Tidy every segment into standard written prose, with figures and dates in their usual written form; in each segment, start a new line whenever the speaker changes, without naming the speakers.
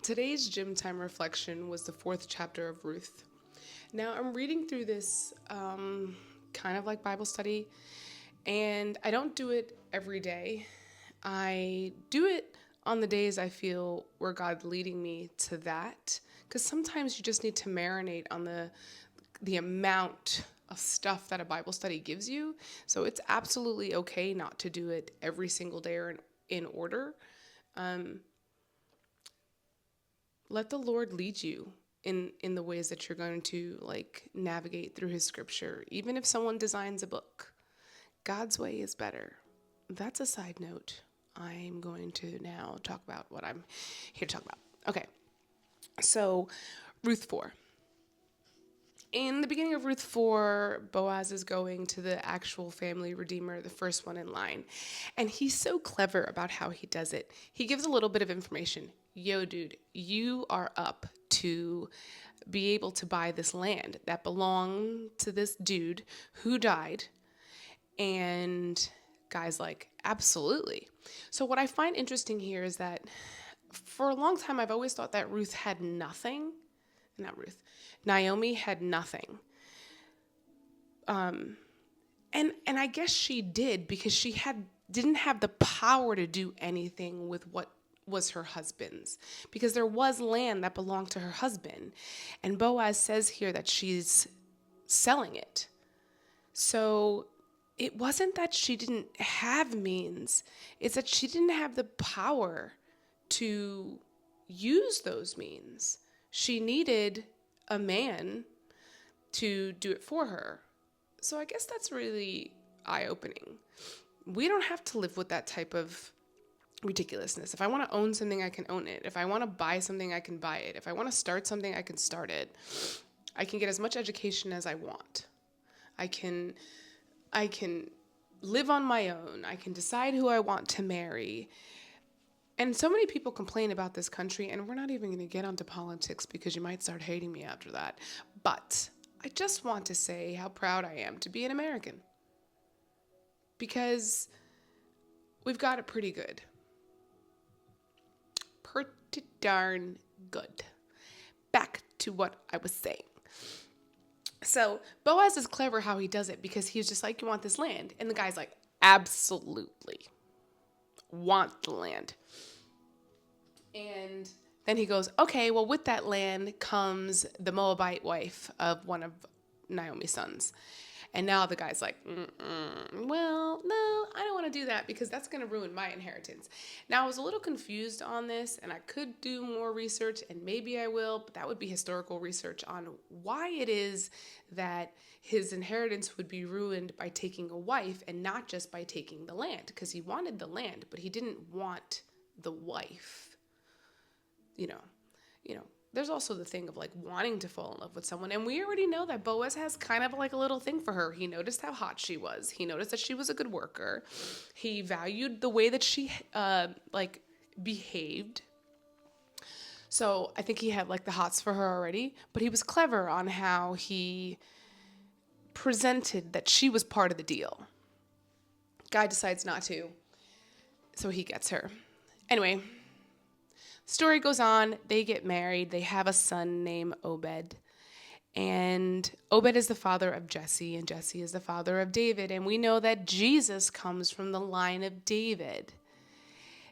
Today's gym time reflection was the fourth chapter of Ruth. Now, I'm reading through this kind of like Bible study, and I don't do it every day. I do it on the days I feel where God's leading me to that, because sometimes you just need to marinate on the amount of stuff that a Bible study gives you. So it's absolutely okay not to do it every single day or in order. Let the Lord lead you in the ways that you're going to like navigate through his scripture. Even if someone designs a book, God's way is better. That's a side note. I'm going to now talk about what I'm here to talk about. Okay. So, Ruth 4. In the beginning of Ruth 4, Boaz is going to the actual family redeemer, the first one in line. And he's so clever about how he does it. He gives a little bit of information. Yo, dude, you are up to be able to buy this land that belonged to this dude who died. And guy's like, absolutely. So what I find interesting here is that for a long time, I've always thought that Ruth had nothing. Not Ruth. Naomi had nothing. And I guess she did because she didn't have the power to do anything with what was her husband's, because there was land that belonged to her husband. And Boaz says here that she's selling it. So it wasn't that she didn't have means, it's that she didn't have the power to use those means. She needed a man to do it for her. So I guess that's really eye-opening. We don't have to live with that type of ridiculousness. If I want to own something, I can own it. If I want to buy something, I can buy it. If I want to start something, I can start it. I can get as much education as I want. I can live on my own. I can decide who I want to marry. And so many people complain about this country, and we're not even going to get onto politics because you might start hating me after that. But I just want to say how proud I am to be an American, because we've got it pretty good. Pretty darn good. Back to what I was saying. So Boaz is clever how he does it, because he's just like, you want this land? And the guy's like, absolutely. Want the land. And then he goes, okay, well, with that land comes the Moabite wife of one of Naomi's sons. And now the guy's like, well, no, I don't want to do that because that's going to ruin my inheritance. Now, I was a little confused on this, and I could do more research, and maybe I will, but that would be historical research on why it is that his inheritance would be ruined by taking a wife and not just by taking the land, because he wanted the land, but he didn't want the wife. You know, there's also the thing of like wanting to fall in love with someone. And we already know that Boaz has kind of like a little thing for her. He noticed how hot she was. He noticed that she was a good worker. He valued the way that she behaved. So I think he had like the hots for her already, but he was clever on how he presented that she was part of the deal. Guy decides not to, so he gets her. Anyway, story goes on. They get married. They have a son named Obed. And Obed is the father of Jesse, and Jesse is the father of David. And we know that Jesus comes from the line of David.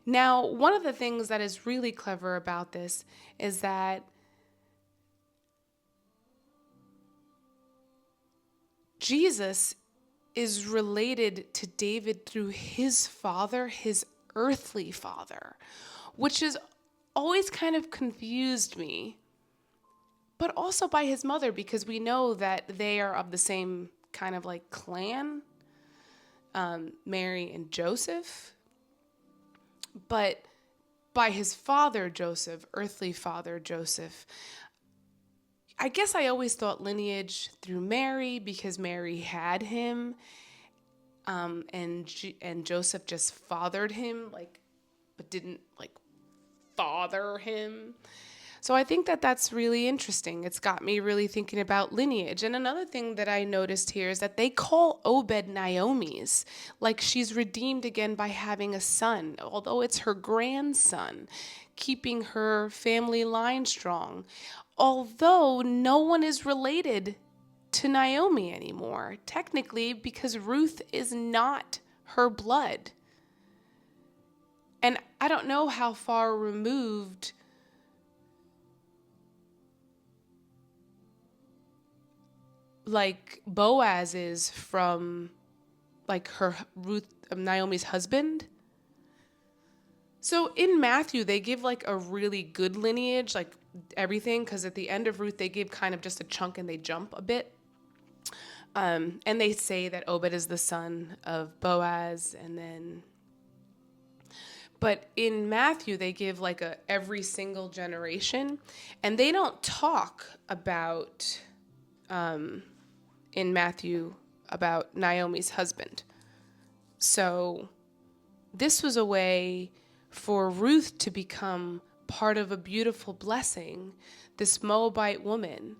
Now, one of the things that is really clever about this is that Jesus is related to David through his father, his earthly father, which has always kind of confused me, but also by his mother, because we know that they are of the same kind of like clan, Mary and Joseph, but by his father Joseph, earthly father Joseph. I guess I always thought lineage through Mary because Mary had him, and Joseph just fathered him, but didn't father him. So I think that that's really interesting. It's got me really thinking about lineage. And another thing that I noticed here is that they call Obed Naomi's, like she's redeemed again by having a son, although it's her grandson, keeping her family line strong. Although no one is related to Naomi anymore, technically, because Ruth is not her blood. And I don't know how far removed like Boaz is from like her Ruth Naomi's husband. So in Matthew they give like a really good lineage, like everything, because at the end of Ruth they give kind of just a chunk and they jump a bit. And they say that Obed is the son of Boaz, and then but in Matthew they give like a every single generation, and they don't talk about in Matthew about Naomi's husband. So this was a way for Ruth to become part of a beautiful blessing, this Moabite woman.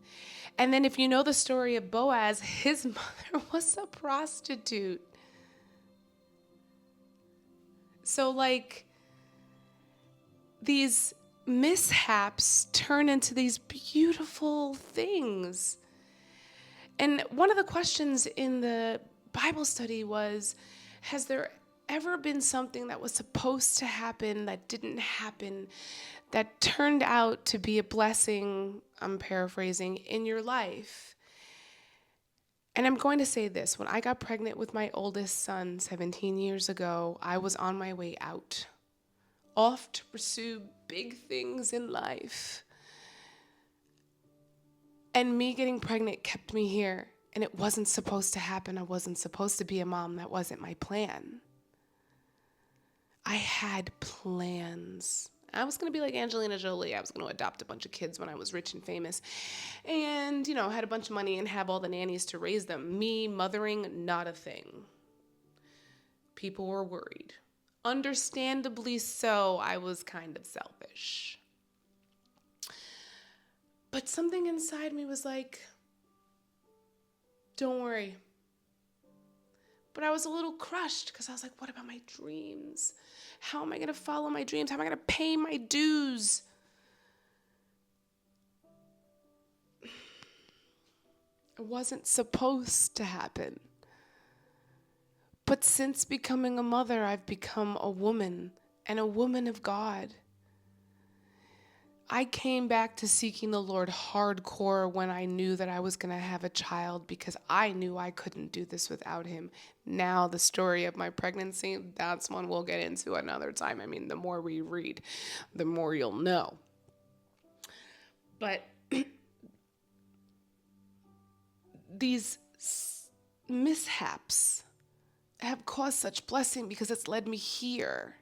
And then if you know the story of Boaz, his mother was a prostitute. So like these mishaps turn into these beautiful things. And one of the questions in the Bible study was, has there ever been something that was supposed to happen that didn't happen, that turned out to be a blessing, I'm paraphrasing, in your life? And I'm going to say this. When I got pregnant with my oldest son 17 years ago, I was on my way out, off to pursue big things in life. And me getting pregnant kept me here. And it wasn't supposed to happen. I wasn't supposed to be a mom. That wasn't my plan. I had plans. I was going to be like Angelina Jolie. I was going to adopt a bunch of kids when I was rich and famous. And, had a bunch of money and have all the nannies to raise them. Me mothering, not a thing. People were worried. Understandably so, I was kind of selfish. But something inside me was like, don't worry. But I was a little crushed because I was like, what about my dreams? How am I going to follow my dreams? How am I going to pay my dues? It wasn't supposed to happen. But since becoming a mother, I've become a woman, and a woman of God. I came back to seeking the Lord hardcore when I knew that I was going to have a child, because I knew I couldn't do this without him. Now, the story of my pregnancy, that's one we'll get into another time. I mean, the more we read, the more you'll know. But these mishaps have caused such blessing because it's led me here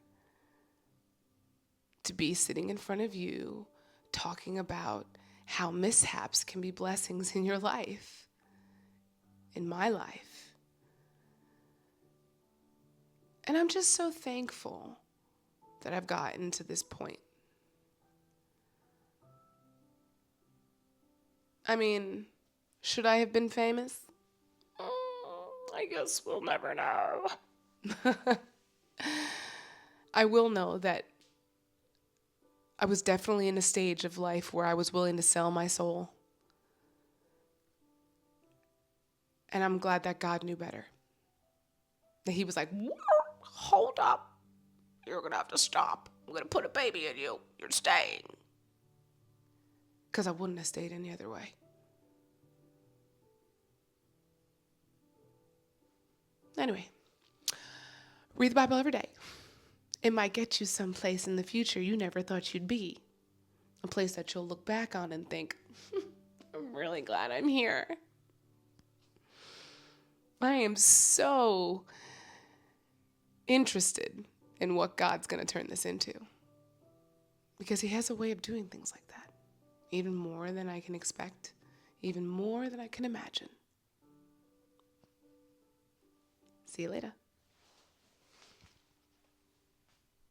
to be sitting in front of you talking about how mishaps can be blessings in your life, in my life. And I'm just so thankful that I've gotten to this point. I mean, should I have been famous? I guess we'll never know. I will know that I was definitely in a stage of life where I was willing to sell my soul. And I'm glad that God knew better. That he was like, hold up. You're going to have to stop. I'm going to put a baby in you. You're staying. Because I wouldn't have stayed any other way. Anyway, read the Bible every day. It might get you someplace in the future you never thought you'd be. A place that you'll look back on and think, I'm really glad I'm here. I am so interested in what God's going to turn this into. Because he has a way of doing things like that. Even more than I can expect. Even more than I can imagine. See you later.